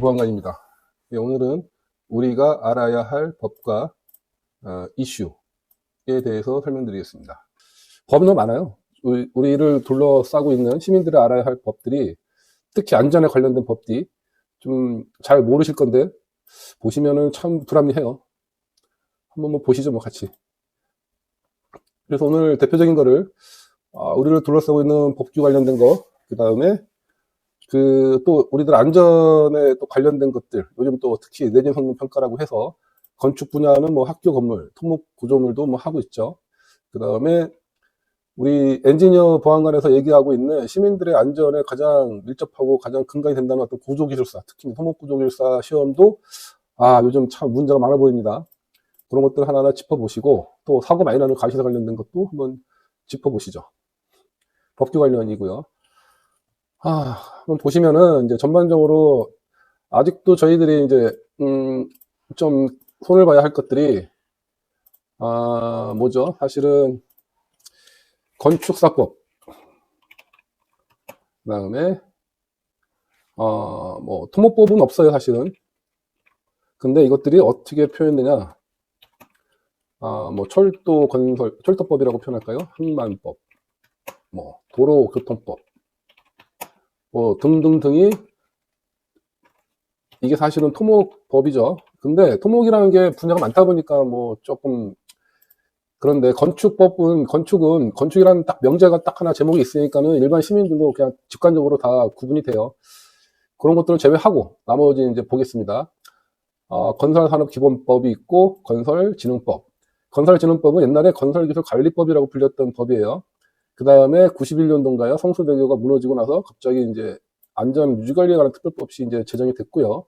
보안관입니다. 오늘은 우리가 알아야 할 법과 이슈에 대해서 설명드리겠습니다. 법은 너무 많아요. 우리를 둘러싸고 있는 시민들이 알아야 할 법들이, 특히 안전에 관련된 법들이 좀 잘 모르실 건데 보시면은 참 불합리해요. 한번 뭐 보시죠, 뭐 같이. 그래서 오늘 대표적인 거를 우리를 둘러싸고 있는 법규 관련된 거, 그 다음에 또 우리들 안전에 또 관련된 것들, 요즘 또 특히 내진 성능 평가라고 해서 건축 분야는 뭐 학교 건물, 토목 구조물도 뭐 하고 있죠. 그 다음에 우리 엔지니어 보안관에서 얘기하고 있는 시민들의 안전에 가장 밀접하고 가장 근간이 된다는 어떤 구조기술사, 특히 토목 구조기술사 시험도 요즘 참 문제가 많아 보입니다. 그런 것들 하나하나 짚어보시고, 또 사고 많이 나는 가시사 관련된 것도 한번 짚어보시죠. 법규 관련이고요. 한번 보시면은 이제 전반적으로 아직도 저희들이 이제 좀 손을 봐야 할 것들이 뭐죠? 사실은 건축사법, 그다음에 뭐 토목법은 없어요, 사실은. 근데 이것들이 어떻게 표현되냐? 뭐 철도 건설, 철도법이라고 표현할까요? 항만법, 뭐 도로교통법, 뭐 등등등이, 이게 사실은 토목법이죠. 근데 토목이라는 게 분야가 많다 보니까 뭐 조금 그런데 건축이라는 딱 명제가 딱 하나 제목이 있으니까는 일반 시민들도 그냥 직관적으로 다 구분이 돼요. 그런 것들을 제외하고 나머지 이제 보겠습니다. 건설산업기본법이 있고 건설진흥법. 건설진흥법은 옛날에 건설기술관리법이라고 불렸던 법이에요. 그 다음에 91년도인가요? 성수대교가 무너지고 나서 갑자기 이제 안전 유지관리에 관한 특별법이 이제 제정이 됐고요.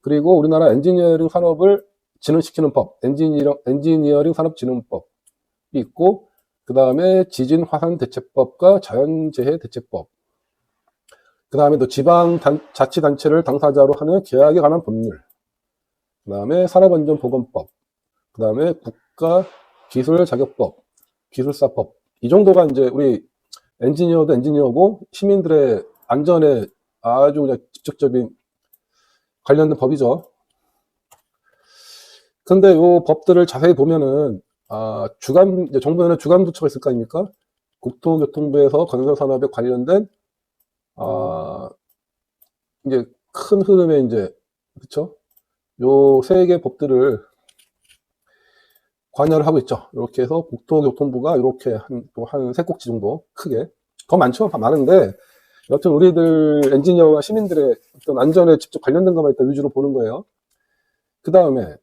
그리고 우리나라 엔지니어링 산업을 진흥시키는 법, 엔지니어링 산업진흥법이 있고, 그 다음에 지진 화산 대책법과 자연재해 대책법, 그 다음에 또 지방자치단체를 당사자로 하는 계약에 관한 법률, 그 다음에 산업안전보건법, 그 다음에 국가기술자격법, 기술사법. 이 정도가 이제 우리 엔지니어도 엔지니어고 시민들의 안전에 아주 그냥 직접적인 관련된 법이죠. 근데 요 법들을 자세히 보면은 정부에는 주관 부처가 있을 거 아닙니까? 국토교통부에서 건설산업에 관련된 이제 큰 흐름에 이제, 그쵸? 요 세 개 법들을 관여를 하고 있죠. 이렇게 해서 국토교통부가 이렇게 한 세 꼭지 정도 크게, 더 많죠? 다 많은데 여튼 우리들 엔지니어와 시민들의 어떤 안전에 직접 관련된 것만 일단 위주로 보는 거예요. 그 다음에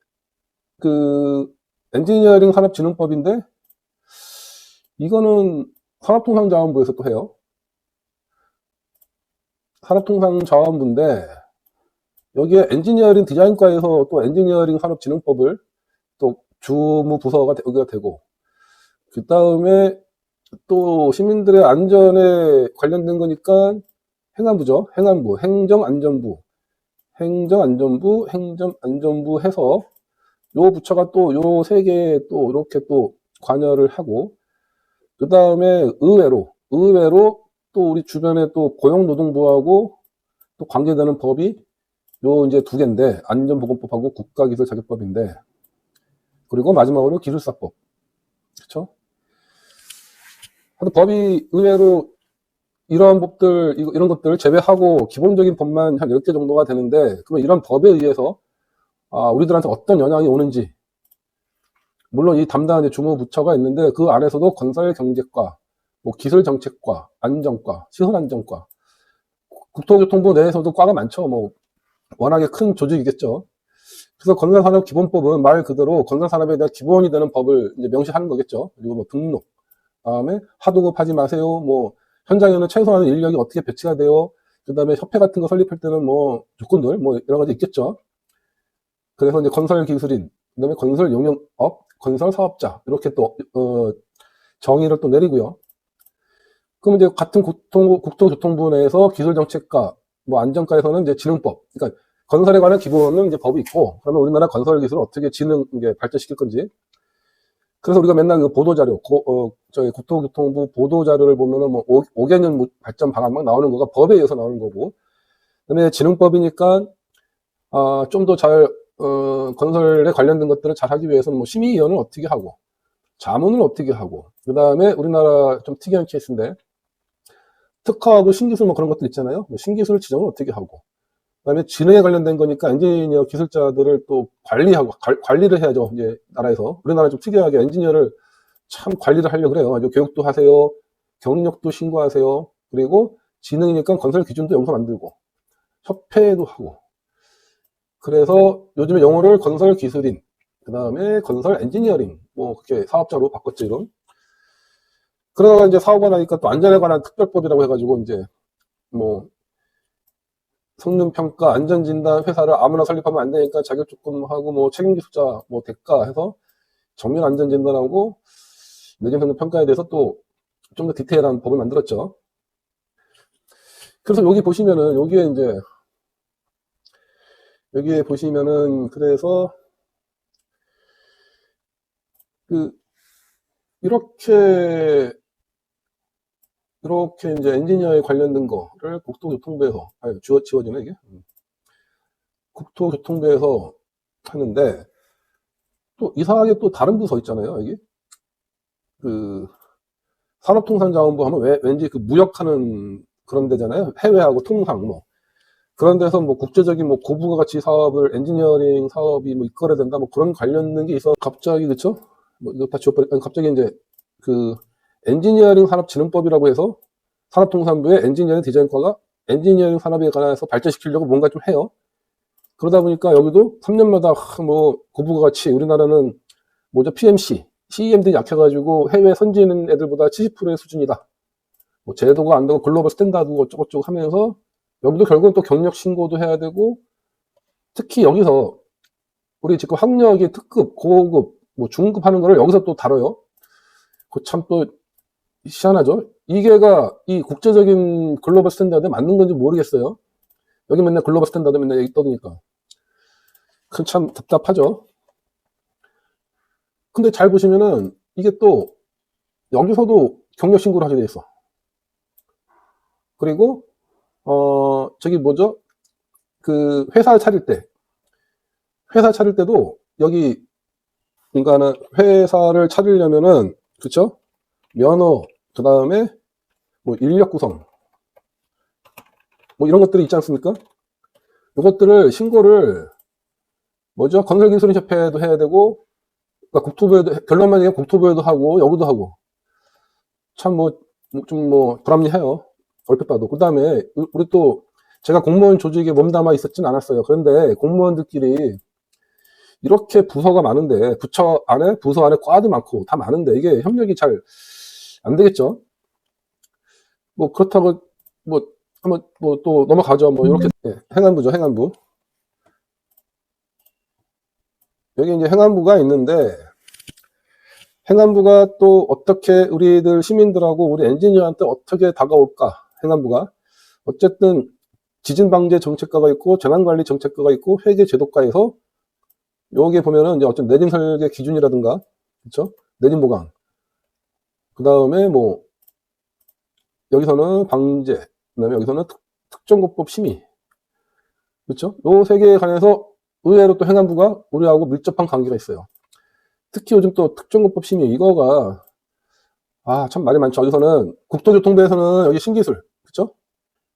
엔지니어링 산업진흥법인데, 이거는 산업통상자원부에서 또 해요. 산업통상자원부인데 여기에 엔지니어링 디자인과에서 또 엔지니어링 산업진흥법을 또 주무부서가 여기가 되고, 그 다음에 또 시민들의 안전에 관련된 거니까 행안부죠. 행안부, 행정안전부 해서 요 부처가 또 요 세 개에 또 이렇게 또 관여를 하고, 그 다음에 의외로 또 우리 주변에 또 고용노동부하고 또 관계되는 법이 요 이제 두 개인데, 안전보건법하고 국가기술자격법인데, 그리고 마지막으로 기술사법. 그쵸? 법이 의외로 이런 법들, 이런 것들 제외하고 기본적인 법만 한 10개 정도가 되는데, 그러면 이런 법에 의해서 우리들한테 어떤 영향이 오는지, 물론 이 담당하는 주무부처가 있는데 그 안에서도 건설경제과, 뭐 기술정책과, 안전과, 시설안전과, 국토교통부 내에서도 과가 많죠. 뭐 워낙에 큰 조직이겠죠. 그래서 건설산업기본법은 말 그대로 건설산업에 대한 기본이 되는 법을 이제 명시하는 거겠죠. 그리고 뭐 등록, 다음에 하도급 하지 마세요. 뭐 현장에는 최소한 인력이 어떻게 배치가 돼요. 그 다음에 협회 같은 거 설립할 때는 뭐 조건들, 뭐 여러 가지 있겠죠. 그래서 이제 건설기술인, 그 다음에 건설용역업, 건설사업자, 이렇게 또 정의를 또 내리고요. 그럼 이제 같은 국토교통부 내에서 기술정책과 뭐 안전과에서는 이제 진흥법, 그러니까 건설에 관한 기본은 이제 법이 있고, 그러면 우리나라 건설기술을 어떻게 이제 발전시킬 건지. 그래서 우리가 맨날 그 보도자료, 저희 국토교통부 보도자료를 보면은 뭐 5개년 발전 방안 막 나오는 거가 법에 의해서 나오는 거고, 그다음에 진흥법이니까 좀 더 건설에 관련된 것들을 잘 하기 위해서는 뭐 심의위원을 어떻게 하고, 자문을 어떻게 하고, 그 다음에 우리나라 좀 특이한 케이스인데, 특허하고 신기술 뭐 그런 것들 있잖아요. 신기술 지정을 어떻게 하고, 그 다음에 진흥에 관련된 거니까 엔지니어 기술자들을 또 관리하고, 관리를 해야죠. 이제 나라에서. 우리나라 좀 특이하게 엔지니어를 참 관리를 하려고 그래요. 아주 교육도 하세요. 경력도 신고하세요. 그리고 진흥이니까 건설 기준도 여기서 만들고, 협회도 하고. 그래서 요즘에 용어를 건설 기술인, 그 다음에 건설 엔지니어링, 뭐 그렇게 사업자로 바꿨죠, 이름. 그러다가 이제 사업을 하니까 또 안전에 관한 특별법이라고 해가지고 이제 뭐 성능평가, 안전진단 회사를 아무나 설립하면 안 되니까 자격 조건 하고 뭐 책임기술자 뭐 대가 해서 정밀 안전진단하고 내진 성능평가에 대해서 또 좀 더 디테일한 법을 만들었죠. 그래서 여기 보시면은 여기에 보시면은 그래서 이렇게 이제 엔지니어에 관련된 거를 국토교통부에서 지워지네 이게. 국토교통부에서 하는데 또 이상하게 또 다른 부서 있잖아요. 여기 산업통상자원부 하면 왠지 무역하는 그런 데잖아요. 해외하고 통상 뭐 그런 데서 뭐 국제적인 뭐 고부가 가치 사업을 엔지니어링 사업이 뭐 이끌어야 된다 뭐 그런 관련된 게 있어. 갑자기 그쵸? 뭐 이거 다 지워버리니까 갑자기 이제 엔지니어링 산업진흥법이라고 해서 산업통상부의 엔지니어링 디자인과가 엔지니어링 산업에 관해서 발전시키려고 뭔가 좀 해요. 그러다 보니까 여기도 3년마다 뭐 고부가 가치 우리나라는 뭐죠? PMC, CEM들이 약해가지고 해외 선진 애들보다 70%의 수준이다. 뭐 제도가 안 되고 글로벌 스탠다드고 어쩌고저쩌고 하면서 여기도 결국은 또 경력 신고도 해야 되고 특히 여기서 우리 지금 학력이 특급, 고급, 뭐 중급 하는 거를 여기서 또 다뤄요. 그 참 또 희한하죠? 이게가 이 국제적인 글로벌 스탠다드에 맞는 건지 모르겠어요. 여기 맨날 글로벌 스탠다드 맨날 얘기 떠드니까. 그 참 답답하죠. 근데 잘 보시면은 이게 또 여기서도 경력 신고를 하게 돼 있어. 그리고 저기 뭐죠? 회사 차릴 때도 여기 그러니까는 회사를 차리려면은 그쵸? 면허 그 다음에 뭐 인력 구성 뭐 이런 것들이 있지 않습니까? 이것들을 신고를 뭐죠? 건설기술인협회에도 해야 되고 그러니까 국토부에도 결론만 얘기하면 국토부에도 하고 여기도 하고 참 좀 불합리해요. 얼핏 봐도. 그 다음에 우리 또 제가 공무원 조직에 몸담아 있었진 않았어요. 그런데 공무원들끼리 이렇게 부서가 많은데 부서 안에 과도 많고 다 많은데 이게 협력이 잘 안 되겠죠. 뭐 그렇다고 한번 또 넘어가죠. 뭐 이렇게 행안부죠. 행안부. 여기 이제 행안부가 있는데 행안부가 또 어떻게 우리들 시민들하고 우리 엔지니어한테 어떻게 다가올까? 행안부가 어쨌든 지진방재 정책과가 있고 재난관리 정책과가 있고 회계제도과에서 여기 보면은 이제 어떤 내진 설계 기준이라든가 그렇죠? 내진 보강 그 다음에 뭐 여기서는 방제 그다음에 여기서는 특정고법 심의 그렇죠? 요 세 개에 관해서 의외로 또 행안부가 우리하고 밀접한 관계가 있어요. 특히 요즘 또 특정고법 심의 이거가 참 말이 많죠. 여기서는 국토교통부에서는 여기 신기술 그렇죠?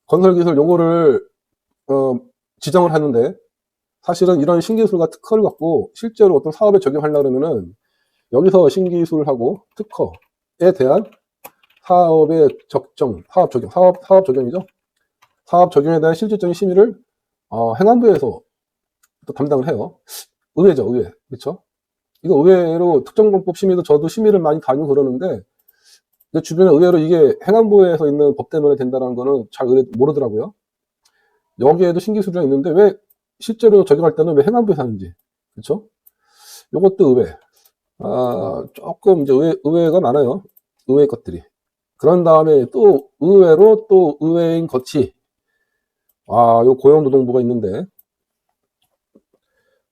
건설기술 요거를 지정을 하는데 사실은 이런 신기술과 특허를 갖고 실제로 어떤 사업에 적용하려고 그러면은 여기서 신기술하고 특허에 대한 사업의 사업 적용이죠. 사업 적용에 대한 실질적인 심의를 행안부에서 또 담당을 해요. 의외죠, 의외. 그렇죠? 이거 의외로 특정공법 심의도 저도 심의를 많이 다니고 그러는데 내 주변에 의외로 이게 행안부에서 있는 법 때문에 된다는 거는 잘 모르더라고요. 여기에도 신기술이 있는데 왜 실제로 적용할 때는 왜 행안부에서 하는지. 그렇죠? 요것도 의외. 조금 이제 의외가 많아요. 의외 것들이. 그런 다음에 또 의외로 또 의외인 것이 요 고용노동부가 있는데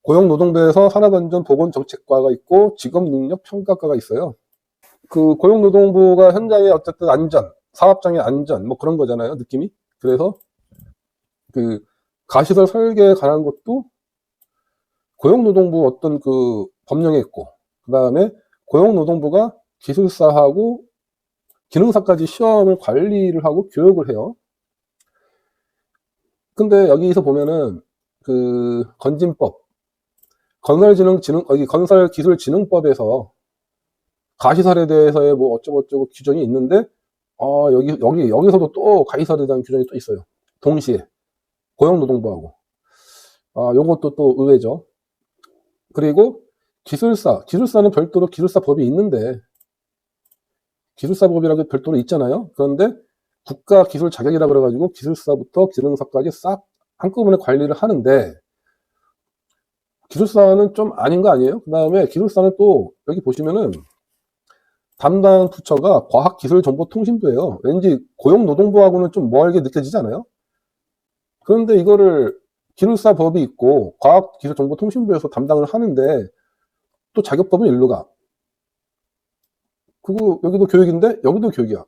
고용노동부에서 산업안전보건정책과가 있고 직업능력평가과가 있어요. 그 고용노동부가 현장의 어쨌든 안전, 사업장의 안전 뭐 그런 거잖아요, 느낌이. 그래서 가시설 설계에 관한 것도 고용노동부 어떤 그 법령에 있고, 그 다음에 고용노동부가 기술사하고 기능사까지 시험을 관리를 하고 교육을 해요. 근데 여기서 보면은 그 건진법, 건설기술진흥법에서 가시설에 대해서의 뭐 어쩌고저쩌고 규정이 있는데, 여기서도 또 가시설에 대한 규정이 또 있어요. 동시에. 고용노동부하고. 요것도 또 의외죠. 그리고 기술사는 별도로 기술사법이 있는데, 기술사법이라고 별도로 있잖아요. 그런데 국가기술 자격이라 그래가지고 기술사부터 기능사까지 싹 한꺼번에 관리를 하는데, 기술사는 좀 아닌 거 아니에요? 그 다음에 기술사는 또 여기 보시면은 담당 부처가 과학기술정보통신부예요. 왠지 고용노동부하고는 좀 멀게 느껴지지 않아요? 그런데 이거를 기술사법이 있고 과학기술정보통신부에서 담당을 하는데 또 자격법은 일로 가. 그리고 여기도 교육인데 여기도 교육이야.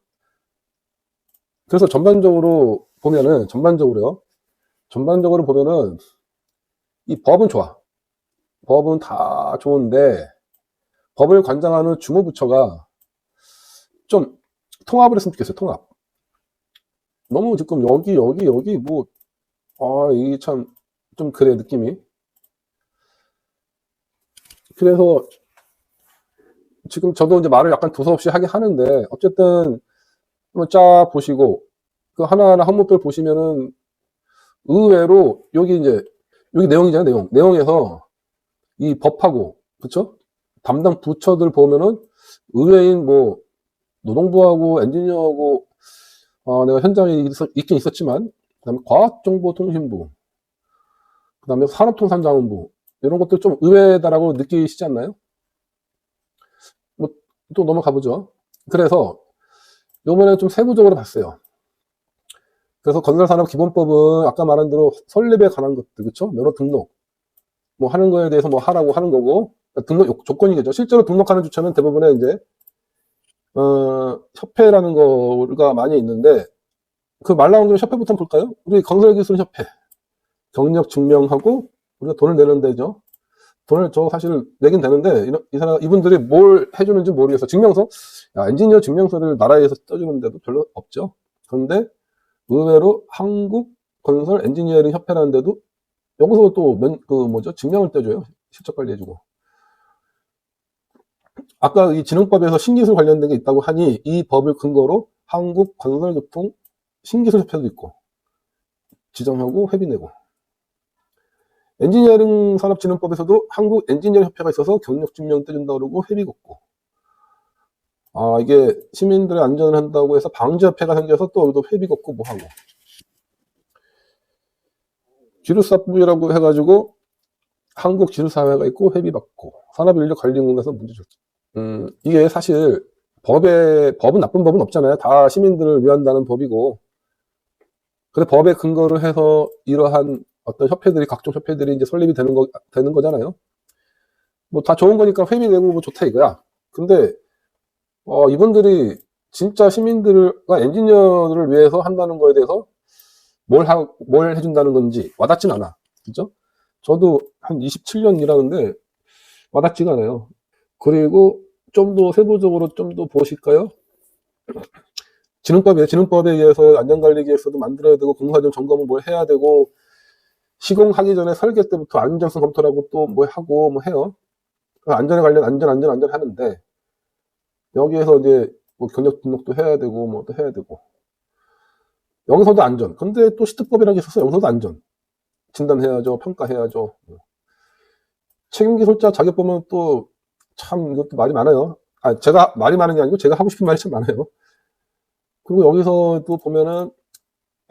그래서 전반적으로 보면은 이 법은 좋아. 법은 다 좋은데 법을 관장하는 주무부처가 좀 통합을 했으면 좋겠어요. 통합. 너무 지금 여기 뭐 이게 참 좀 그래 느낌이. 그래서 지금 저도 이제 말을 약간 두서없이 하긴 하는데 어쨌든 한번 쫙 보시고 그 하나하나 항목들 보시면은 의외로 여기 내용이잖아요. 내용에서 이 법하고 그쵸? 담당 부처들 보면은 의외인 뭐 노동부하고 엔지니어하고 내가 현장에 있긴 있었지만 그다음에 과학정보통신부 그다음에 산업통상자원부 이런 것들 좀 의외다라고 느끼시지 않나요? 뭐 또 넘어가 보죠. 그래서 요번에 좀 세부적으로 봤어요. 그래서 건설산업기본법은 아까 말한 대로 설립에 관한 것들 그쵸? 면허 등록 뭐 하는 거에 대해서 뭐 하라고 하는 거고 등록 조건이겠죠. 실제로 등록하는 주체는 대부분의 이제 협회라는 거가 많이 있는데 그 말 나온 김에 협회부터 볼까요? 우리 건설기술협회 경력 증명하고 우리가 돈을 내는 데죠. 돈을 저 사실 내긴 되는데 이분들이 뭘 해주는지 모르겠어. 증명서? 엔지니어 증명서를 나라에서 떠주는 데도 별로 없죠. 그런데 의외로 한국건설 엔지니어링 협회라는 데도 여기서 또 증명을 떼줘요. 실적 관리해주고. 아까 이 진흥법에서 신기술 관련된 게 있다고 하니 이 법을 근거로 한국건설교통 신기술협회도 있고 지정하고 회비 내고 엔지니어링 산업진흥법에서도 한국 엔지니어링 협회가 있어서 경력증명 떼준다고 그러고 회비 걷고 이게 시민들의 안전을 한다고 해서 방지협회가 생겨서 또 여기도 회비 걷고 뭐 하고 기술사법이라고 해가지고 한국기술사회가 있고 회비 받고 산업인력관리공단에서 문제 줬죠. 이게 사실 법은 나쁜 법은 없잖아요. 다 시민들을 위한다는 법이고 그래 법에 근거를 해서 이러한 어떤 각종 협회들이 이제 설립이 되는 거잖아요. 뭐 다 좋은 거니까 회비 내고 뭐 좋다 이거야. 근데 이분들이 진짜 시민들과 엔지니어를 위해서 한다는 거에 대해서 뭘 해준다는 건지 와닿진 않아. 그죠? 저도 한 27년 일하는데 와닿지가 않아요. 그리고 좀 더 세부적으로 좀 더 보실까요? 진흥법에 의해서 안전관리계획서도 만들어야 되고 공사전 점검은 뭘 해야 되고 시공하기 전에 설계 때부터 안전성 검토를 하고 또 뭐 하고 뭐 해요. 안전에 관련 안전 하는데 여기에서 이제 뭐 경력 등록도 해야 되고 뭐 또 해야 되고 여기서도 안전. 근데 또 시특법이라는 게 있어서 여기서도 안전. 진단해야죠. 평가해야죠. 책임기술자 자격 보면 또 참 이것도 말이 많아요. 제가 말이 많은 게 아니고 제가 하고 싶은 말이 참 많아요. 그리고 여기서 또 보면은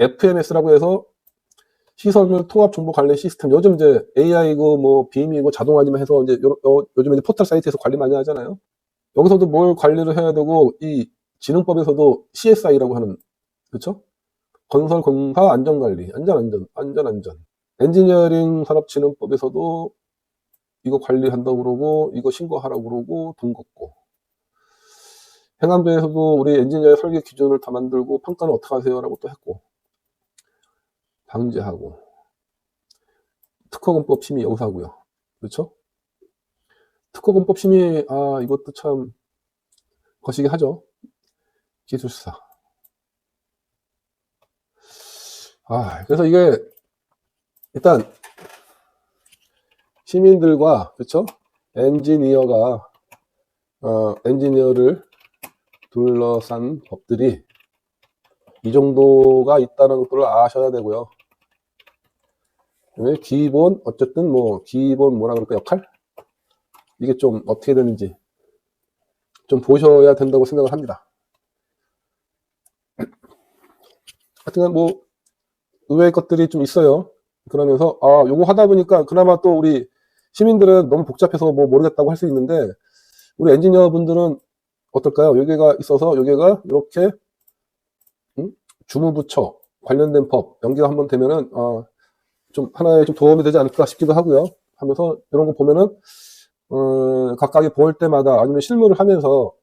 FMS라고 해서 시설물 통합 정보 관리 시스템. 요즘 이제 AI고 뭐 빔이고 자동화지만 해서 이제 요즘 이제 포털 사이트에서 관리 많이 하잖아요. 여기서도 뭘 관리를 해야 되고 이 진흥법에서도 CSI라고 하는 그렇죠? 건설 공사 안전관리 안전. 엔지니어링 산업진흥법에서도 이거 관리한다고 그러고 이거 신고하라고 그러고 돈 걷고 행안부에서도 우리 엔지니어의 설계 기준을 다 만들고 평가는 어떻게 하세요? 라고 또 했고 방지하고 특허금법 심의 여기서 하고요. 그렇죠? 특허공법 심의, 이것도 참 거시기 하죠. 기술사. 그래서 이게 일단 시민들과, 그렇죠? 엔지니어를 둘러싼 법들이 이 정도가 있다는 것들을 아셔야 되고요. 어쨌든 기본 뭐라 그럴까, 역할? 이게 좀 어떻게 되는지 좀 보셔야 된다고 생각을 합니다. 하여튼 의외의 것들이 좀 있어요. 그러면서 요거 하다 보니까 그나마 또 우리 시민들은 너무 복잡해서 모르겠다고 할 수 있는데, 우리 엔지니어 분들은 어떨까요? 여기가 있어서 여기가 이렇게 주무부처 관련된 법 연계가 한번 되면은 좀 하나의 좀 도움이 되지 않을까 싶기도 하고요. 하면서 이런 거 보면은 각각이 볼 때마다 아니면 실무를 하면서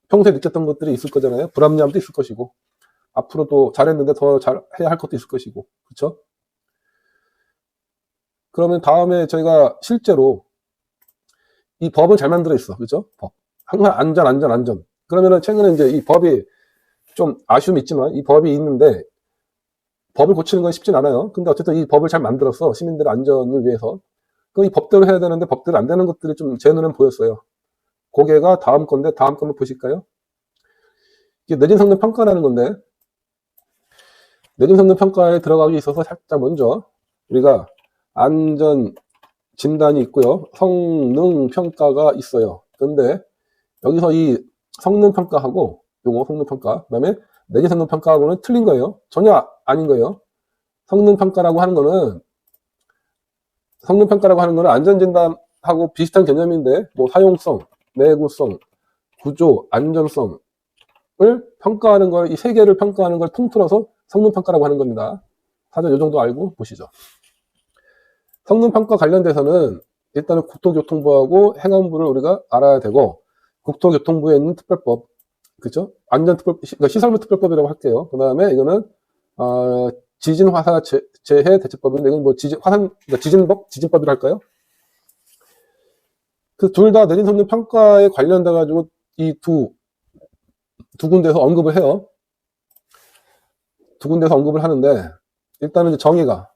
평소에 느꼈던 것들이 있을 거잖아요. 불합리함도 있을 것이고, 앞으로도 잘했는데 더 잘해야 할 것도 있을 것이고, 그렇죠? 그러면 다음에 저희가 실제로 이 법을 잘 만들어 있어, 그렇죠? 법 항상 안전. 그러면은 최근에 이제 이 법이 좀 아쉬움이 있지만 이 법이 있는데 법을 고치는 건 쉽진 않아요. 근데 어쨌든 이 법을 잘 만들어서 시민들의 안전을 위해서 이 법대로 해야 되는데 법대로 안 되는 것들이 좀 제 눈엔 보였어요. 그게가 다음 건데, 다음 거 한번 보실까요? 이게 내진 성능 평가라는 건데, 내진 성능 평가에 들어가기 있어서 살짝 먼저 우리가 안전 진단이 있고요. 성능 평가가 있어요. 그런데 여기서 이 성능 평가하고 요거 성능 평가, 그다음에 내진 성능 평가하고는 틀린 거예요. 전혀 아닌 거예요. 성능 평가라고 하는 거는 안전 진단하고 비슷한 개념인데, 사용성, 내구성, 구조, 안전성을 평가하는 걸, 이 세 개를 평가하는 걸 통틀어서 성능 평가라고 하는 겁니다. 사전 요 정도 알고 보시죠. 성능 평가 관련돼서는 일단은 국토교통부하고 행안부를 우리가 알아야 되고, 국토교통부에 있는 특별법, 그죠? 안전특별, 그러니까 시설물 특별법이라고 할게요. 그 다음에 이거는 지진 화사 재해 대책법인데, 이건 지진법이라 할까요? 그 둘 다 내진 성능 평가에 관련돼 가지고 이 두 군데서 언급을 해요. 두 군데서 언급을 하는데, 일단은 이제 정의가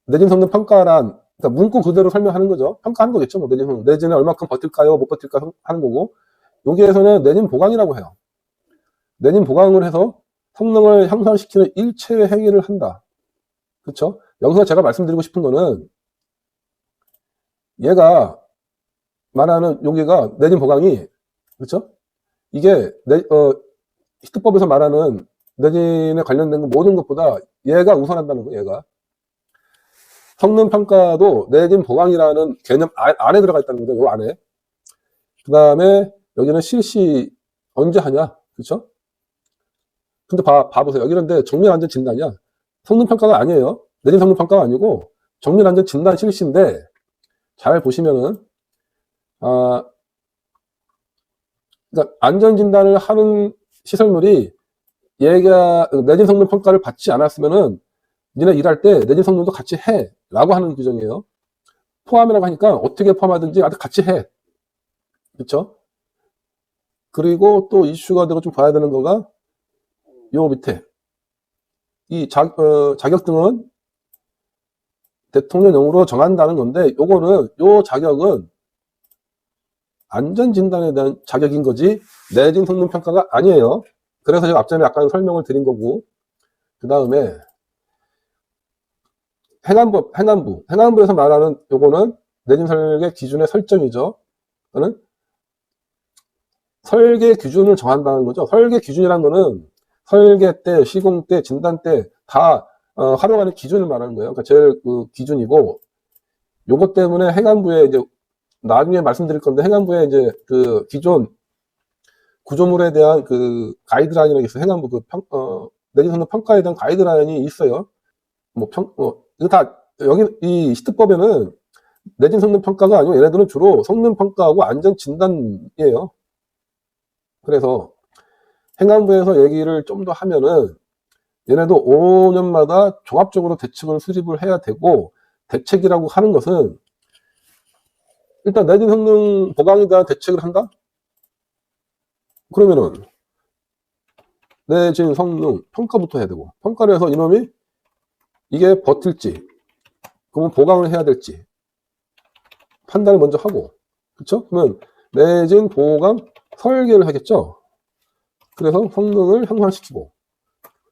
내진 성능 평가란, 그러니까 문구 그대로 설명하는 거죠. 평가하는 거겠죠. 내진 성능, 내진을 얼마큼 버틸까요, 못 버틸까 하는 거고, 여기에서는 내진 보강이라고 해요. 내진 보강을 해서 성능을 향상시키는 일체의 행위를 한다. 그렇죠? 여기서 제가 말씀드리고 싶은 거는, 얘가 말하는 여기가 내진 보강이, 그렇죠? 이게 히트법에서 말하는 내진에 관련된 모든 것보다 얘가 우선한다는 거예요. 얘가 성능 평가도 내진 보강이라는 개념 안에 들어가 있다는 거죠. 요 안에. 그 다음에 여기는 실시 언제 하냐, 그렇죠? 근데 봐보세요. 여기는 근데 정밀 안전 진단이야. 성능 평가가 아니에요. 내진 성능 평가가 아니고 정밀 안전 진단 실시인데, 잘 보시면은 그러니까 안전 진단을 하는 시설물이 얘가 내진 성능 평가를 받지 않았으면은 니네 일할 때 내진 성능도 같이 해 라고 하는 규정이에요. 포함이라고 하니까 어떻게 포함하든지 같이 해, 그렇죠? 그리고 또 이슈가 되고 좀 봐야 되는 거가 요 밑에 이 자격등은 대통령령으로 정한다는 건데, 요 자격은 안전진단에 대한 자격인 거지 내진 성능 평가가 아니에요. 그래서 제가 앞전에 약간 설명을 드린 거고, 그 다음에 행안부에서 말하는 요거는 내진 설계 기준의 설정이죠. 그거는 설계 기준을 정한다는 거죠. 설계 기준이란 거는 설계 때, 시공 때, 진단 때 다 활용하는 기준을 말하는 거예요. 그러니까 제일 기준이고, 요것 때문에 행안부에 이제 나중에 말씀드릴 건데, 행안부에 이제 그 기존 구조물에 대한 그 가이드라인이라고 있어요. 행안부 내진 성능 평가에 대한 가이드라인이 있어요. 이거 다 여기 이 히트법에는 내진 성능 평가가 아니고 얘네들은 주로 성능 평가하고 안전 진단이에요. 그래서 행안부에서 얘기를 좀 더 하면은, 얘네도 5년마다 종합적으로 대책을 수립을 해야 되고, 대책이라고 하는 것은 일단 내진 성능 보강에 대한 대책을 한다? 그러면은 내진 성능 평가부터 해야 되고, 평가를 해서 이놈이 이게 버틸지, 그러면 보강을 해야 될지 판단을 먼저 하고, 그쵸? 그러면 내진 보강 설계를 하겠죠. 그래서 성능을 향상시키고,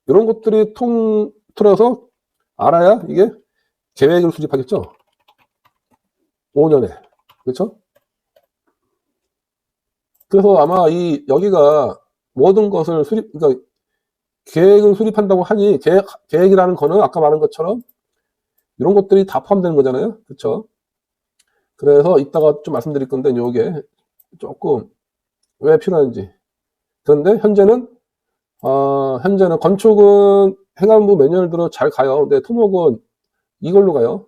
이런 것들이 통틀어서 알아야 이게 계획을 수립하겠죠. 5년에. 그렇죠? 그래서 아마 여기가 모든 것을 그러니까 계획을 수립한다고 하니, 계획이라는 거는 아까 말한 것처럼 이런 것들이 다 포함되는 거잖아요. 그렇죠? 그래서 이따가 좀 말씀드릴 건데, 요게 조금 왜 필요한지. 그런데 현재는 건축은 행안부 매뉴얼대로 잘 가요. 근데 토목은 이걸로 가요.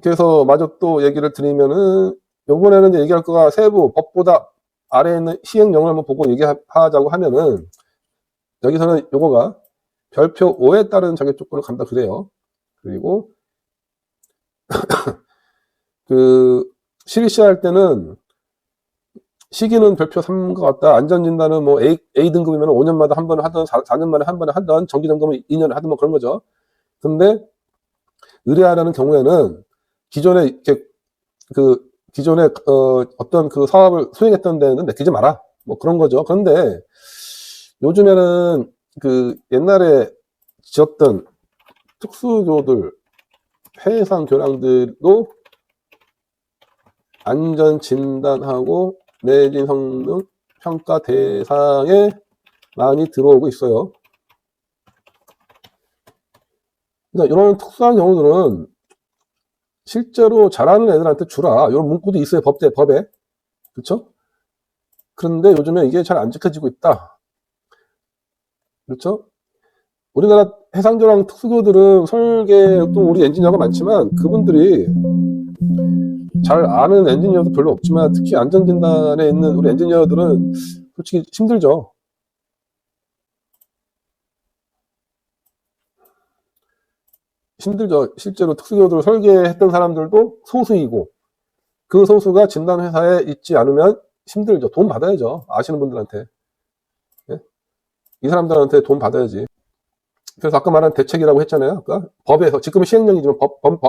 그래서 마저 또 얘기를 드리면은, 요번에는 이제 얘기할 거가 세부, 법보다 아래에 있는 시행령을 한번 보고 얘기하자고 하면은, 여기서는 요거가 별표 5에 따른 자격 조건을 간다 그래요. 그리고, 실시할 때는, 시기는 별표 3과 같다. 안전진단은 뭐 A 등급이면 5년마다 한 번을 하든, 4년 만에 한 번에 하든, 정기점검은 2년에 하든 뭐 그런 거죠. 근데, 의뢰하라는 경우에는, 기존에 이렇게 기존에 어떤 그 사업을 수행했던 데는 맡기지 마라. 뭐 그런 거죠. 그런데 요즘에는 옛날에 지었던 특수교들, 해상 교량들도 안전 진단하고 내진 성능 평가 대상에 많이 들어오고 있어요. 그러니까 이런 특수한 경우들은 실제로 잘하는 애들한테 주라. 이런 문구도 있어요. 법에. 그렇죠? 그런데 요즘에 이게 잘 안 지켜지고 있다. 그렇죠? 우리나라 해상교랑 특수교들은 설계 또 우리 엔지니어가 많지만, 그분들이 잘 아는 엔지니어도 별로 없지만, 특히 안전진단에 있는 우리 엔지니어들은 솔직히 힘들죠. 힘들죠. 실제로 특수교들 설계했던 사람들도 소수이고, 그 소수가 진단회사에 있지 않으면 힘들죠. 돈 받아야죠. 아시는 분들한테. 예? 이 사람들한테 돈 받아야지. 그래서 아까 말한 대책이라고 했잖아요. 아까 법에서, 지금은 시행령이지만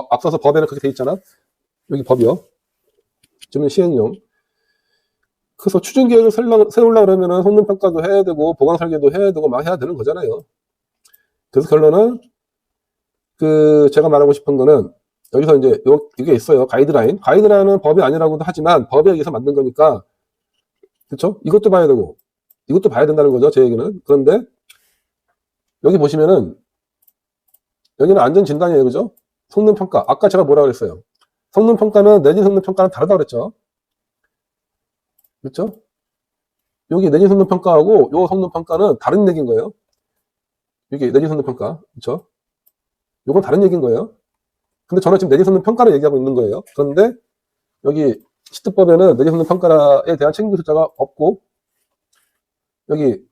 앞서서 법에는 그렇게 돼 있잖아. 여기 법이요. 지금은 시행령. 그래서 추진 계획을 세우려고 그러면은 성능 평가도 해야 되고 보강 설계도 해야 되고 막 해야 되는 거잖아요. 그래서 결론은 제가 말하고 싶은 거는, 여기서 이제 이게 있어요. 가이드라인. 가이드라인은 법이 아니라고도 하지만 법에 의해서 만든 거니까, 그렇죠? 이것도 봐야 되고 이것도 봐야 된다는 거죠. 제 얘기는. 그런데 여기 보시면은, 여기는 안전 진단이에요. 그죠? 성능 평가. 아까 제가 뭐라 그랬어요? 성능 평가는 내진 성능 평가는 다르다고 그랬죠. 그렇죠? 여기 내진 성능 평가하고 요 성능 평가는 다른 얘기인 거예요. 이게 내진 성능 평가. 그렇죠? 요건 다른 얘기인 거예요. 근데 저는 지금 내진 성능 평가를 얘기하고 있는 거예요. 그런데 여기 시트법에는 내진 성능 평가에 대한 책임 기술자가 없고, 여기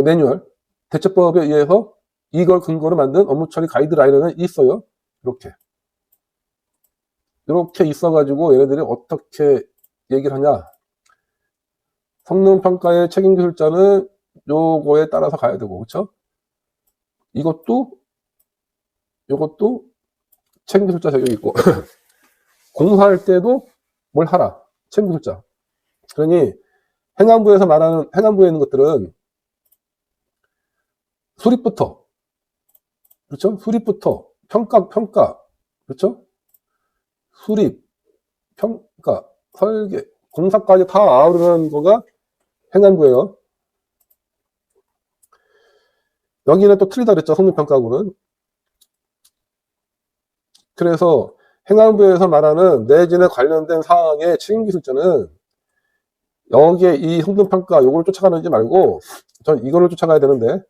매뉴얼 대처법에 의해서 이걸 근거로 만든 업무 처리 가이드라인은 있어요. 이렇게 있어가지고 얘네들이 어떻게 얘기를 하냐. 성능 평가의 책임 기술자는 요거에 따라서 가야 되고, 그렇죠? 이것도 책임 기술자 자격이 있고 공사할 때도 뭘 하라. 책임 기술자. 그러니 행안부에 있는 것들은 수립부터, 그렇죠? 수립부터 평가, 그렇죠? 수립, 평가, 설계, 공사까지 다 아우르는 거가 행안부예요. 여기는 또 틀리다 그랬죠. 성능평가하고는. 그래서 행안부에서 말하는 내진에 관련된 사항의 책임기술자는 여기에 이 성능평가 요거를 쫓아가는지 말고, 전 이거를 쫓아가야 되는데,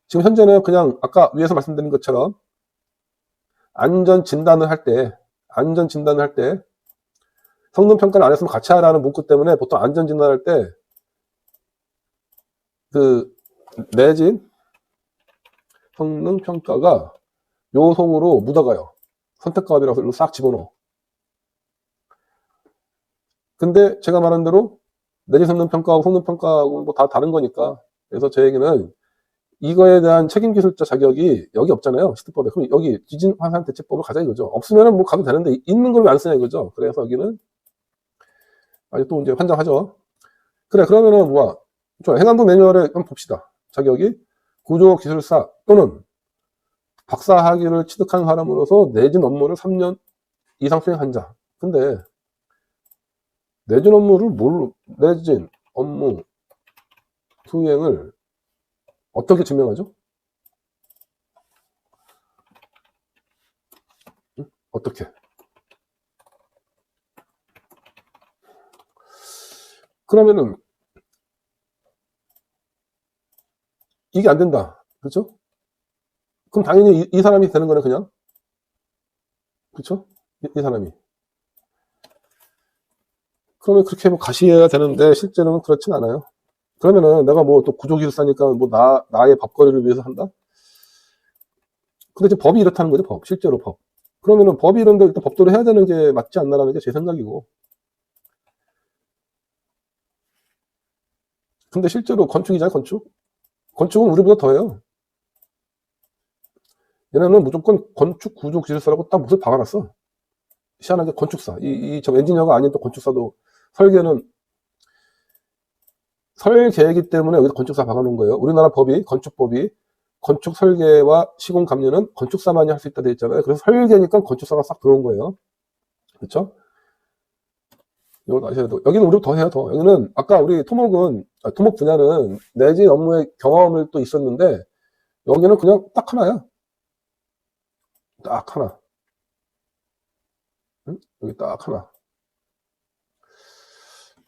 지금 현재는 그냥 아까 위에서 말씀드린 것처럼 안전진단을 할 때 성능평가를 안 했으면 같이 하라는 문구 때문에 보통 안전진단할 때 내진 성능평가가 요 속으로 묻어가요. 선택과업이라고 싹 집어넣어. 근데 제가 말한 대로 내진 성능 평가하고 성능 평가하고 뭐 다 다른 거니까. 그래서 제 얘기는 이거에 대한 책임 기술자 자격이 여기 없잖아요. 시트법에. 그럼 여기 지진 화산 대책법을 가자 이거죠. 없으면은 뭐 가도 되는데 있는 걸 왜 안 쓰냐 이거죠. 그래서 여기는 아직 또 이제 환장하죠. 그래, 그러면은 뭐야? 좋아. 행안부 매뉴얼에 한번 봅시다. 자격이 구조기술사 또는 박사 학위를 취득한 사람으로서 내진 업무를 3년 이상 수행한 자. 근데 내진 업무를 뭘로, 내진 업무 수행을 어떻게 증명하죠? 응? 어떻게? 그러면은 이게 안 된다. 그렇죠? 그럼 당연히 이 사람이 되는 거네, 그냥. 그렇죠? 이 사람이. 그러면 그렇게 뭐 가시해야 되는데 실제로는 그렇진 않아요. 그러면은 내가 뭐 또 구조기술사니까 뭐 나의 밥벌이를 위해서 한다? 근데 이제 법이 이렇다는 거죠, 법. 실제로 법. 그러면은 법이 이런데 일단 법대로 해야 되는 게 맞지 않나라는 게 제 생각이고. 근데 실제로 건축이잖아요, 건축. 건축은 우리보다 더해요. 얘네는 무조건 건축 구조기술사라고 딱 못을 박아놨어. 희한하게 건축사. 저 엔지니어가 아닌 또 건축사도 설계는 설계이기 때문에 여기서 건축사 박아놓은 거예요. 우리나라 법이, 건축법이 건축 설계와 시공 감리는 건축사만이 할 수 있다 돼 있잖아요. 그래서 설계니까 건축사가 싹 들어온 거예요. 그렇죠? 이걸 아셔야 돼요. 여기는 우리가 더 해요, 더. 여기는 아까 우리 토목 분야는 내진 업무의 경험을 또 있었는데 여기는 그냥 딱 하나야. 딱 하나. 응? 여기 딱 하나.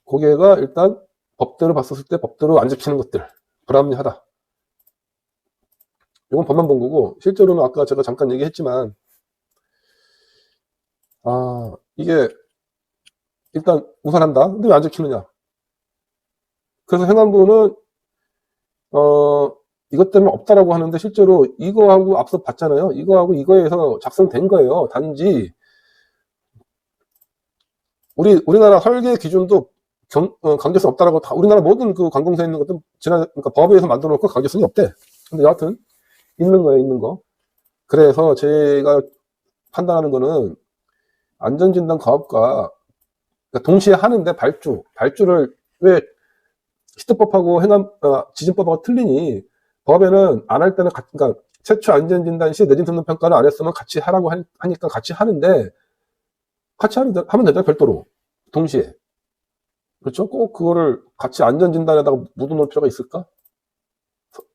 고개가 일단 법대로 봤었을 때 법대로 안 잡히는 것들. 불합리하다. 이건 법만 본 거고, 실제로는 아까 제가 잠깐 얘기했지만, 이게 일단 우선한다. 근데 왜 안 잡히느냐? 그래서 행안부는 이것 때문에 없다라고 하는데 실제로 이거하고 앞서 봤잖아요. 이거하고 이거에서 작성된 거예요. 단지 우리나라 설계 기준도 강제성 없다라고 다 우리나라 모든 그 관공서에 있는 것도 그러니까 법에서 만들어 놓고 강제성이 없대. 근데 여하튼 있는 거예요, 있는 거. 그래서 제가 판단하는 거는 안전진단 가업과 그러니까 동시에 하는데 발주를 왜 시트법하고 지진법하고 틀리니 법에는 안 할 때는 그러니까 최초 안전진단 시 내진 성능 평가를 안 했으면 같이 하라고 하니까 같이 하는데 같이 하면 되잖아요, 별도로 동시에. 그렇죠? 꼭 그거를 같이 안전진단에다가 묻어놓을 필요가 있을까?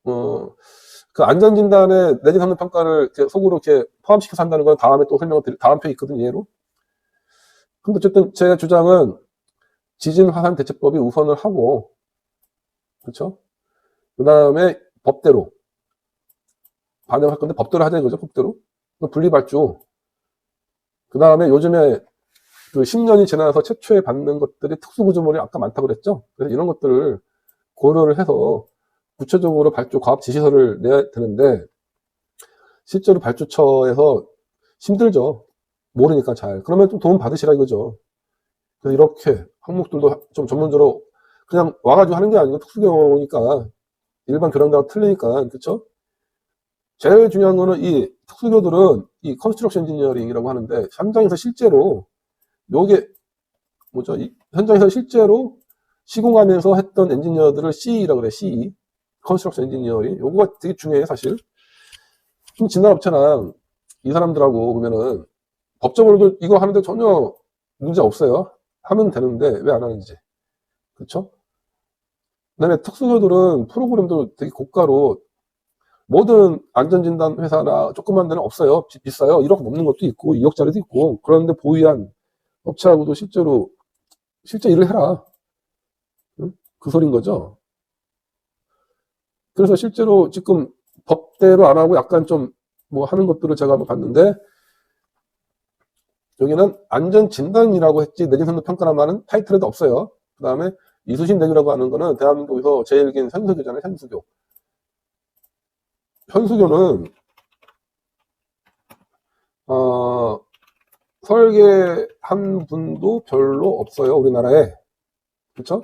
그 안전진단에 내진 성능 평가를 이렇게 속으로 이렇게 포함시켜서 한다는 건 다음에 또 다음 편에 있거든요, 예로. 근데 어쨌든 제 주장은 지진 화산 대책법이 우선을 하고, 그렇죠? 그 다음에 법대로 반영할 건데 법대로 하자 이거죠, 법대로. 분리발주. 그 다음에 요즘에 그 10년이 지나서 최초에 받는 것들이 특수구조물이 아까 많다고 그랬죠? 그래서 이런 것들을 고려를 해서 구체적으로 발주 과업 지시서를 내야 되는데 실제로 발주처에서 힘들죠. 모르니까 잘. 그러면 좀 도움 받으시라 이거죠. 그래서 이렇게 항목들도 좀 전문적으로 그냥 와가지고 하는 게 아니고 특수교니까 일반 교량대랑 틀리니까, 그쵸? 제일 중요한 거는 이 특수교들은 이 컨스트럭션 엔지니어링이라고 하는데 현장에서 실제로 요게 뭐죠? 현장에서 실제로 시공하면서 했던 엔지니어들을 CE라고 그래. CE. 컨스트럭션 엔지니어링. 요거가 되게 중요해, 사실. 좀 진단 업체나 이 사람들하고 보면은 법적으로도 이거 하는데 전혀 문제 없어요. 하면 되는데 왜 안 하는지. 그렇죠? 그다음에 특수교들은 프로그램도 되게 고가로 모든 안전진단 회사나 조그만 데는 없어요. 비싸요. 1억 넘는 것도 있고 2억짜리도 있고. 그런데 보유한 업체하고도 실제 일을 해라. 응? 그 소린 거죠. 그래서 실제로 지금 법대로 안 하고 약간 좀 뭐 하는 것들을 제가 한번 봤는데 여기는 안전진단이라고 했지 내진 성능 평가란 말은 타이틀에도 없어요. 그 다음에 이수신 내규라고 하는 거는 대한민국에서 제일 긴 현수교잖아요. 현수교. 현수교는 설계한 분도 별로 없어요, 우리나라에. 그쵸?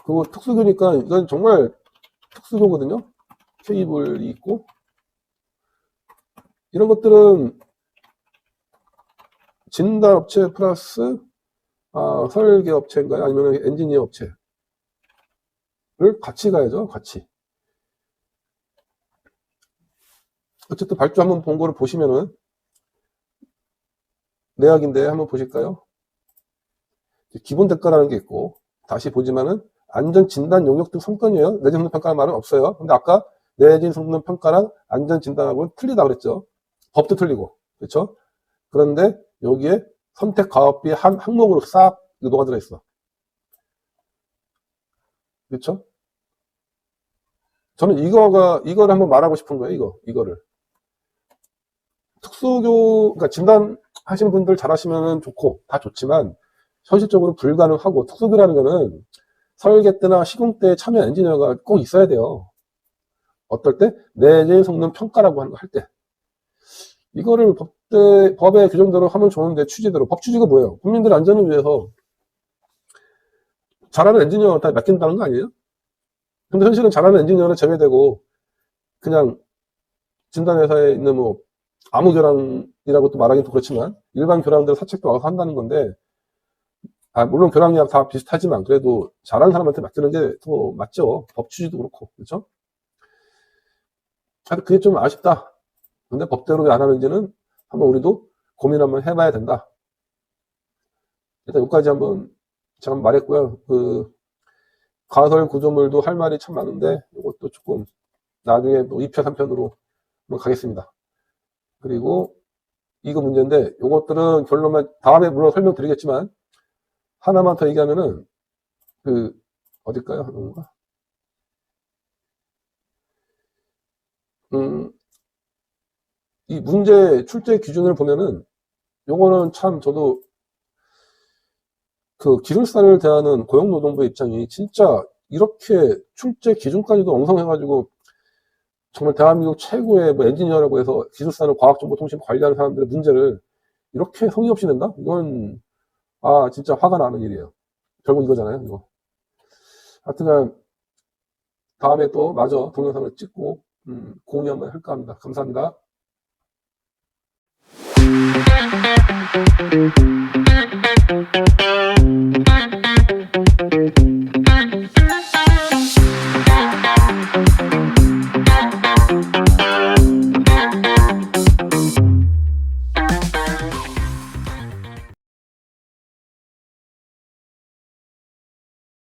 그거 특수교니까 이건 정말 특수교거든요. 케이블이 있고. 이런 것들은 진단업체 플러스 설계업체인가요? 아니면 엔지니어 업체를 같이 가야죠, 같이. 어쨌든 발주 한번 본 거를 보시면은 내역인데 한번 보실까요? 기본 대가라는 게 있고, 다시 보지만은 안전진단 용역 등 성건이에요. 내진 성능 평가라는 말은 없어요. 근데 아까 내진 성능 평가랑 안전진단하고는 틀리다 그랬죠. 법도 틀리고, 그렇죠? 그런데 여기에 선택 가업비 한 항목으로 싹 녹아들어 있어. 그렇죠? 저는 이거를 한번 말하고 싶은 거예요. 이거를. 그러니까 진단하시는 분들 잘하시면 좋고, 다 좋지만, 현실적으로 불가능하고, 특수교라는 거는 설계 때나 시공 때 참여 엔지니어가 꼭 있어야 돼요. 어떨 때? 내재 성능 평가라고 하는 거 할 때. 이거를 법의 규정대로 하면 좋은데, 취지대로. 법 취지가 뭐예요? 국민들 안전을 위해서 잘하는 엔지니어한테 맡긴다는 거 아니에요? 근데 현실은 잘하는 엔지니어는 제외되고, 그냥 진단회사에 있는 뭐, 아무 교랑이라고 또 말하기도 그렇지만, 일반 교랑들 사책도 와서 한다는 건데, 물론 교랑이랑 다 비슷하지만, 그래도 잘하는 사람한테 맡기는 게 더 맞죠. 법 취지도 그렇고, 그렇죠? 그게 좀 아쉽다. 근데 법대로 왜 안 하는지는 한번 우리도 고민 한번 해봐야 된다. 일단 여기까지 한번 제가 말했고요. 가설 구조물도 할 말이 참 많은데 이것도 조금 나중에 뭐 2편, 3편으로 한번 가겠습니다. 그리고 이거 문제인데 이것들은 결론만 다음에 물론 설명드리겠지만 하나만 더 얘기하면은 어딜까요? 뭔가? 이 문제 출제 기준을 보면은 요거는 참 저도 기술사를 대하는 고용노동부의 입장이 진짜 이렇게 출제 기준까지도 엉성해가지고 정말 대한민국 최고의 뭐 엔지니어라고 해서 기술사는 과학정보통신 관리하는 사람들의 문제를 이렇게 성의 없이 낸다? 이건 진짜 화가 나는 일이에요. 결국 이거잖아요, 이거. 하여튼간 다음에 또 마저 동영상을 찍고 공유 한번 할까 합니다. 감사합니다.